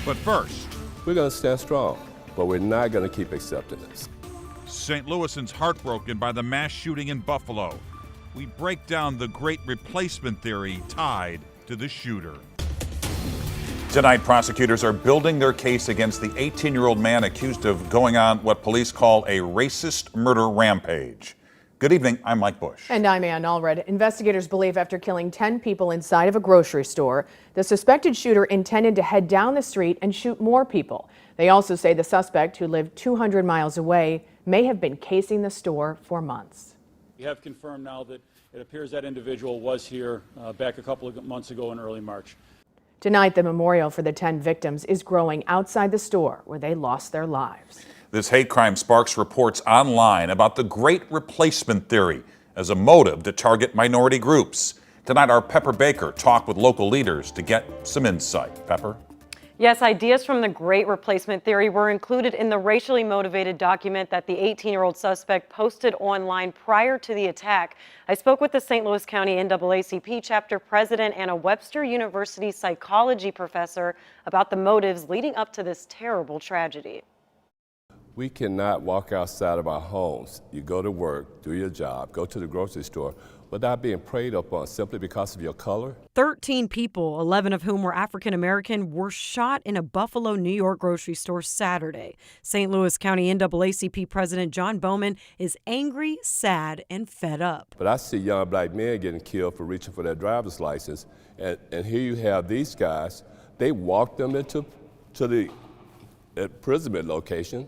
But first, we're going to stand strong, but we're not going to keep accepting this. St. Louisans heartbroken by the mass shooting in Buffalo. We break down the great replacement theory tied to the shooter. Tonight, prosecutors are building their case against the 18-year-old man accused of going on what police call a racist murder rampage. Good evening, I'm Mike Bush. And I'm Ann Allred. Investigators believe after killing 10 people inside of a grocery store, the suspected shooter intended to head down the street and shoot more people. They also say the suspect, who lived 200 miles away, may have been casing the store for months. We have confirmed now that it appears that individual was here back a couple of months ago in early March. Tonight, the memorial for the 10 victims is growing outside the store where they lost their lives. This hate crime sparks reports online about the great replacement theory as a motive to target minority groups. Tonight, our Pepper Baker talked with local leaders to get some insight. Pepper? Yes, ideas from the Great Replacement Theory were included in the racially motivated document that the 18-year-old suspect posted online prior to the attack. I spoke with the St. Louis County NAACP chapter president and a Webster University psychology professor about the motives leading up to this terrible tragedy. We cannot walk outside of our homes. You go to work, do your job, go to the grocery store without being preyed upon simply because of your color. 13 people, 11 of whom were African American, were shot in a Buffalo, New York grocery store Saturday. St. Louis County NAACP President John Bowman is angry, sad, and fed up. But I see young black men getting killed for reaching for their driver's license, and here you have these guys. They walked them into the imprisonment location,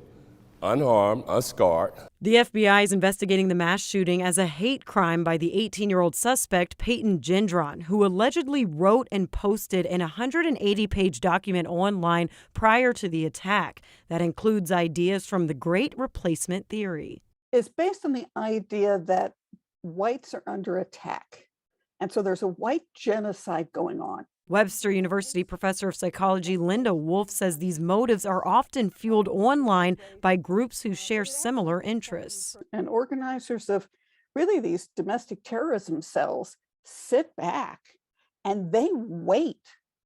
unharmed, unscarred. The FBI is investigating the mass shooting as a hate crime by the 18-year-old suspect, Peyton Gendron, who allegedly wrote and posted an 180-page document online prior to the attack that includes ideas from the Great Replacement Theory. It's based on the idea that whites are under attack. And so there's a white genocide going on. Webster University professor of psychology Linda Wolf says these motives are often fueled online by groups who share similar interests. And organizers of really these domestic terrorism cells sit back and they wait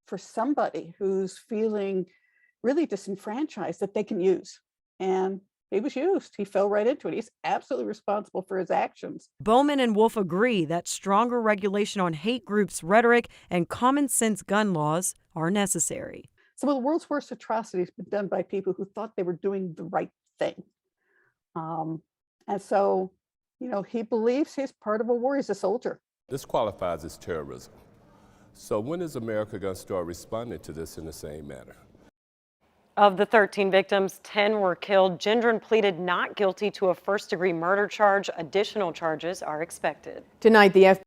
for somebody who's feeling really disenfranchised that they can use. And he was used. He fell right into it. He's absolutely responsible for his actions. Bowman and Wolf agree that stronger regulation on hate groups' rhetoric and common sense gun laws are necessary. Some of the world's worst atrocities have been done by people who thought they were doing the right thing. And so, he believes he's part of a war. He's a soldier. This qualifies as terrorism. So when is America going to start responding to this in the same manner? Of the 13 victims, 10 were killed. Gendron pleaded not guilty to a first-degree murder charge. Additional charges are expected. Tonight, the